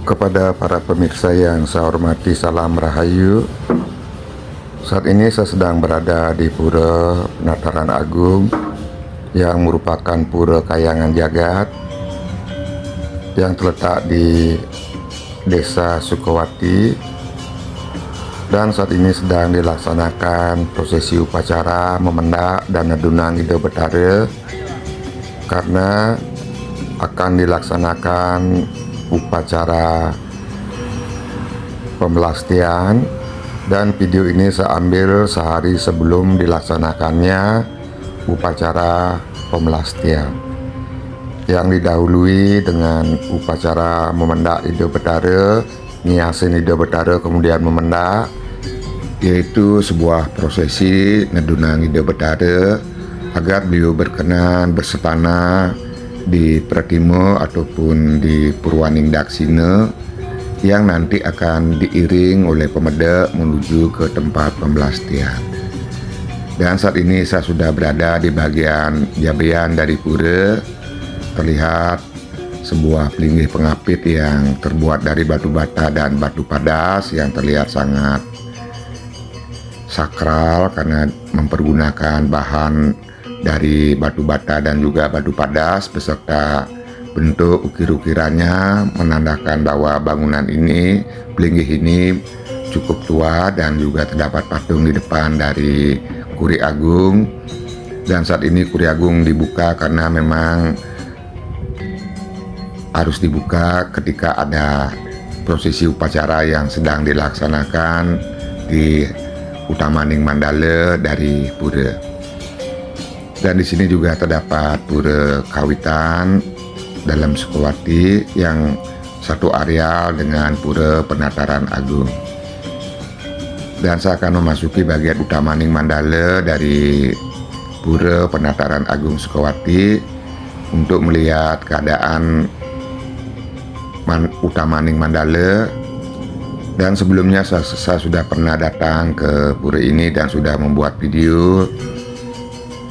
Kepada para pemirsa yang saya hormati, salam rahayu. Saat ini saya sedang berada di Pura Penataran Agung yang merupakan Pura Kayangan Jagat yang terletak di Desa Sukawati, dan saat ini sedang dilaksanakan prosesi upacara memendak dan adunan Ida Betara karena akan dilaksanakan upacara pembelastian, dan video ini saya ambil sehari sebelum dilaksanakannya upacara pembelastian yang didahului dengan upacara memendak Ida Betara, ngiasin Ida Betara kemudian memendak, yaitu sebuah prosesi ngedunang Ida Betara agar beliau berkenan bersetana di Pratimo ataupun di Purwaning Daksina yang nanti akan diiring oleh pemedak menuju ke tempat pembelastian. Dan saat ini saya sudah berada di bagian jabean dari pura. Terlihat sebuah pelinggih pengapit yang terbuat dari batu bata dan batu padas yang terlihat sangat sakral karena mempergunakan bahan dari batu bata dan juga batu padas beserta bentuk ukir-ukirannya menandakan bahwa bangunan ini, pelinggih ini cukup tua, dan juga terdapat patung di depan dari Kuri Agung. Dan saat ini Kuri Agung dibuka karena memang harus dibuka ketika ada prosesi upacara yang sedang dilaksanakan di Utamaning Mandala dari pura. Dan di sini juga terdapat Pura Kawitan dalam Sukawati yang satu areal dengan Pura Penataran Agung. Dan saya akan memasuki bagian Utamaning Mandala dari Pura Penataran Agung Sukawati untuk melihat keadaan Utamaning Mandala. Dan sebelumnya saya sudah pernah datang ke pura ini dan sudah membuat video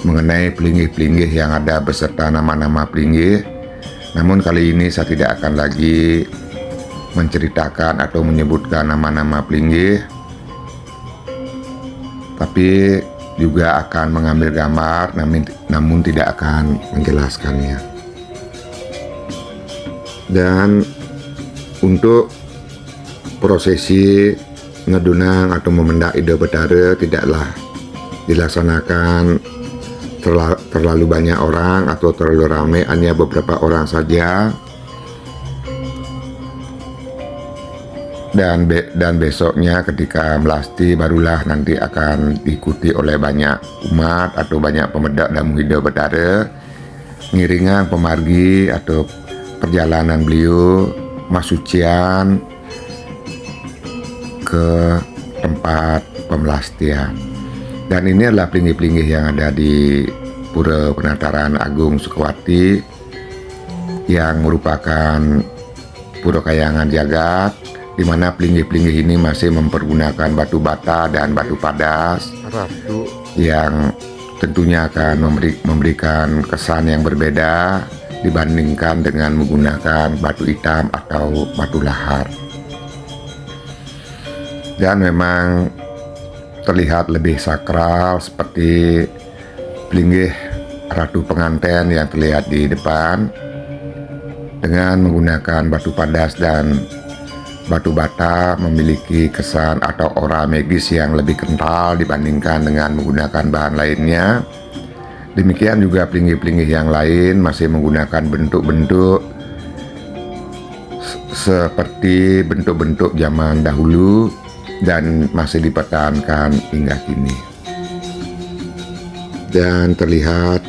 mengenai pelinggih-pelinggih yang ada beserta nama-nama pelinggih. Namun kali ini saya tidak akan lagi menceritakan atau menyebutkan nama-nama pelinggih, tapi juga akan mengambil gambar namun tidak akan menjelaskannya. Dan untuk prosesi ngedunang atau memendak Ida Betara tidaklah dilaksanakan terlalu banyak orang atau terlalu ramai, hanya beberapa orang saja. Dan besoknya ketika melasti barulah nanti akan diikuti oleh banyak umat atau banyak pemedak dan Ida Betara, ngiringan pemargi atau perjalanan beliau masucian ke tempat pembelastian. Dan ini adalah pelinggih-pelinggih yang ada di Pura Penataran Agung Sukawati yang merupakan Pura Kayangan Jagat, di mana pelinggih-pelinggih ini masih mempergunakan batu bata dan batu padas yang tentunya akan memberikan kesan yang berbeda dibandingkan dengan menggunakan batu hitam atau batu lahar. Dan memang terlihat lebih sakral seperti pelinggih Ratu Penganten yang terlihat di depan dengan menggunakan batu padas dan batu bata memiliki kesan atau aura magis yang lebih kental dibandingkan dengan menggunakan bahan lainnya. Demikian juga pelinggih-pelinggih yang lain masih menggunakan bentuk-bentuk seperti bentuk-bentuk zaman dahulu dan masih dipertahankan hingga kini. Dan terlihat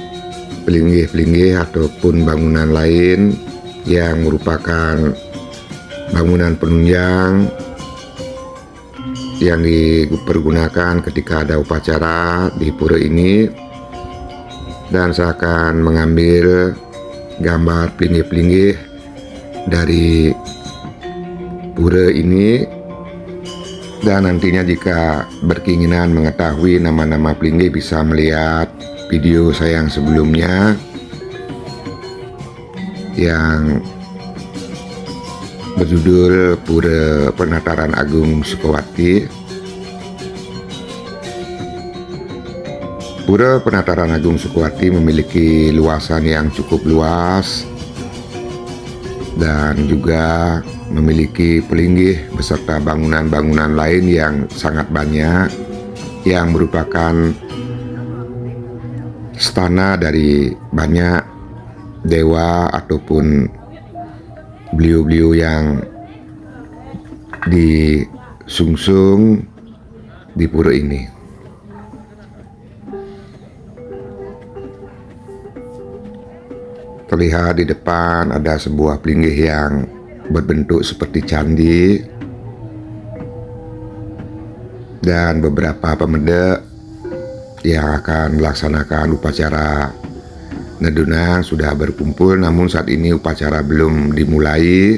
pelinggih-pelinggih ataupun bangunan lain yang merupakan bangunan penunjang yang dipergunakan ketika ada upacara di pura ini. Dan saya akan mengambil gambar pelinggih-pelinggih dari pura ini. Dan nantinya jika berkeinginan mengetahui nama-nama pelinggih bisa melihat video saya yang sebelumnya yang berjudul Pura Penataran Agung Sukowati. Pura Penataran Agung Sukowati memiliki luasan yang cukup luas dan juga memiliki pelinggih beserta bangunan-bangunan lain yang sangat banyak yang merupakan stana dari banyak dewa ataupun beliau-beliau yang disungsung di pura ini. Terlihat di depan ada sebuah pelinggih yang berbentuk seperti candi dan beberapa pemedek yang akan melaksanakan upacara Nedunang sudah berkumpul, namun saat ini upacara belum dimulai.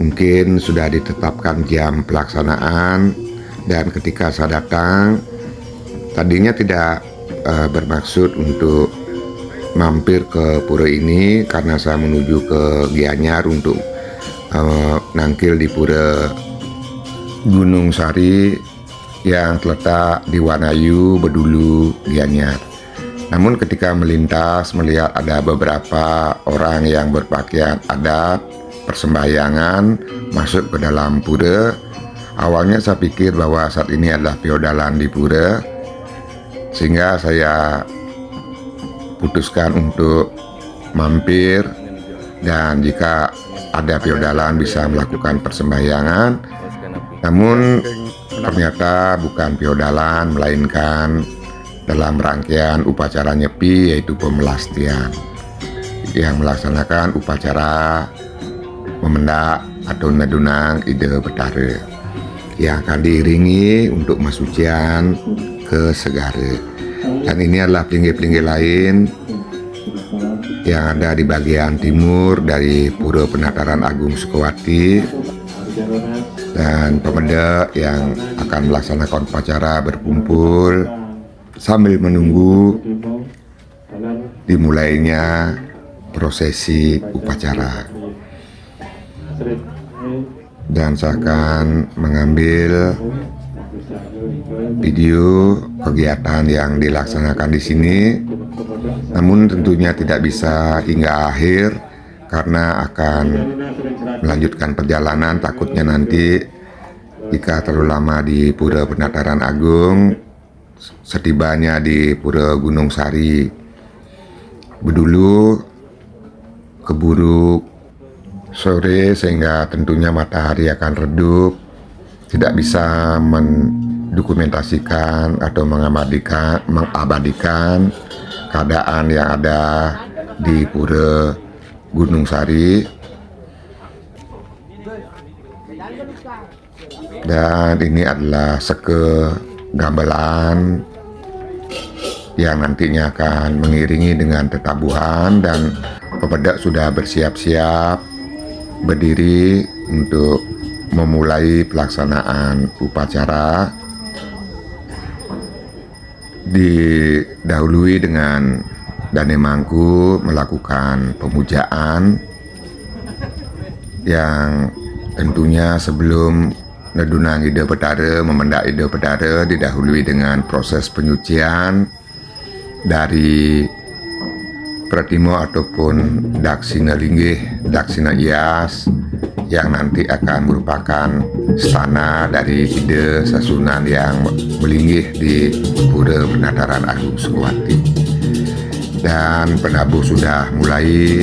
Mungkin sudah ditetapkan jam pelaksanaan, dan ketika saya datang tadinya tidak bermaksud untuk mampir ke pura ini karena saya menuju ke Gianyar untuk nangkil di pura Gunung Sari yang terletak di Wanayu, Bedulu, Gianyar. Namun ketika melintas melihat ada beberapa orang yang berpakaian adat persembahyangan masuk ke dalam pura, awalnya saya pikir bahwa saat ini adalah feodalan di pura, sehingga saya putuskan untuk mampir, dan jika ada feodalan bisa melakukan persembahyangan. Namun ternyata bukan feodalan, melainkan dalam rangkaian upacara Nyepi, yaitu pemelastian, yang melaksanakan upacara memendak atau Nedunang Ide Betara yang akan diiringi untuk masucian ke Segara. Dan ini adalah pelinggih-pelinggih lain yang ada di bagian timur dari Pura Penataran Agung Sukowati, dan pemedek yang akan melaksanakan upacara berkumpul sambil menunggu dimulainya prosesi upacara. Dan saya akan mengambil video kegiatan yang dilaksanakan di sini, namun tentunya tidak bisa hingga akhir karena akan melanjutkan perjalanan. Takutnya nanti jika terlalu lama di Pura Penataran Agung, setibanya di Pura Gunung Sari, Bedulu, keburu sore sehingga tentunya matahari akan redup, tidak bisa mendokumentasikan atau mengabadikan keadaan yang ada di Pura Gunung Sari. Dan ini adalah seke gamelan yang nantinya akan mengiringi dengan tetabuhan, dan pemedek sudah bersiap-siap berdiri untuk memulai pelaksanaan upacara, didahului dengan Dane Mangku melakukan pemujaan yang tentunya sebelum Nedunang Ide Betara, memendak Ide Betara, didahului dengan proses penyucian dari Pratimo ataupun Daksina Linggih, Daksina Ias, yang nanti akan merupakan stana dari Ide Sasunan yang melinggih di Pura Penataran Agung Sukowati. Dan penabuh sudah mulai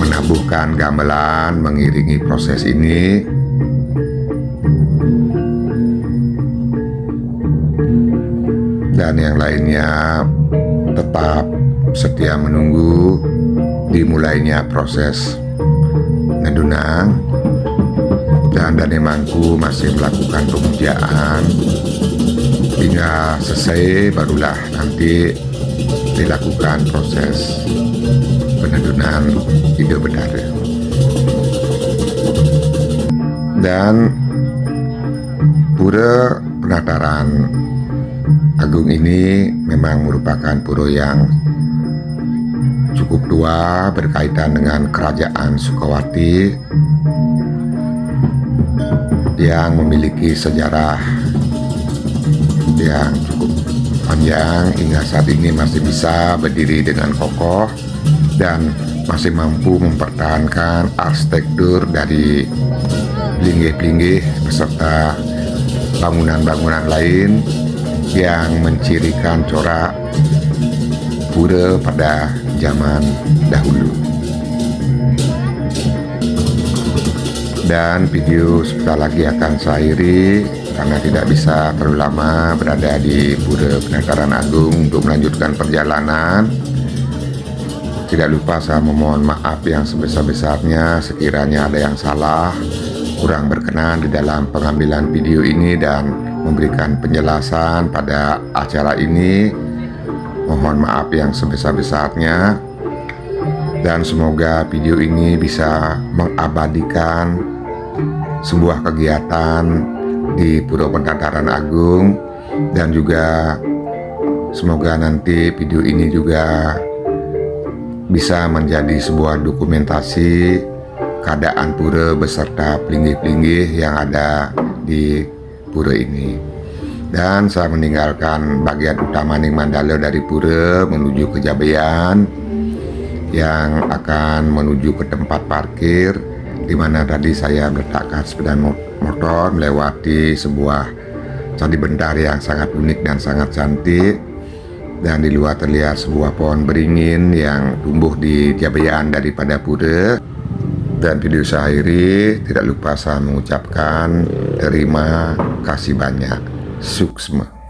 menabuhkan gamelan mengiringi proses ini. Dan yang lainnya tetap setia menunggu dimulainya proses Nedunang, dan Dane Mangku masih melakukan pemujaan hingga selesai, barulah nanti dilakukan proses penedunan Ide Betara. Dan Pura Penataran Agung ini memang merupakan pura yang cukup kedua berkaitan dengan Kerajaan Sukawati yang memiliki sejarah yang cukup panjang hingga saat ini masih bisa berdiri dengan kokoh dan masih mampu mempertahankan arsitektur dari pelinggih-pelinggih beserta bangunan-bangunan lain yang mencirikan corak pura pada zaman dahulu. Dan video sebentar lagi akan saya akhiri karena tidak bisa terlalu lama berada di Pura Penataran Agung untuk melanjutkan perjalanan. Tidak lupa saya memohon maaf yang sebesar-besarnya sekiranya ada yang salah, kurang berkenan di dalam pengambilan video ini dan memberikan penjelasan pada acara ini. Mohon maaf yang sebesar-besarnya, dan semoga video ini bisa mengabadikan sebuah kegiatan di Pura Penataran Agung, dan juga semoga nanti video ini juga bisa menjadi sebuah dokumentasi keadaan pura beserta pelinggih-pelinggih yang ada di pura ini. Dan saya meninggalkan bagian utama Ning Mandala dari pura menuju ke Jabean yang akan menuju ke tempat parkir, di mana tadi saya meletakkan sepeda motor melewati sebuah candi bentar yang sangat unik dan sangat cantik, dan di luar terlihat sebuah pohon beringin yang tumbuh di Jabean daripada pura. Dan video saya akhiri, tidak lupa saya mengucapkan terima kasih banyak. Suksma.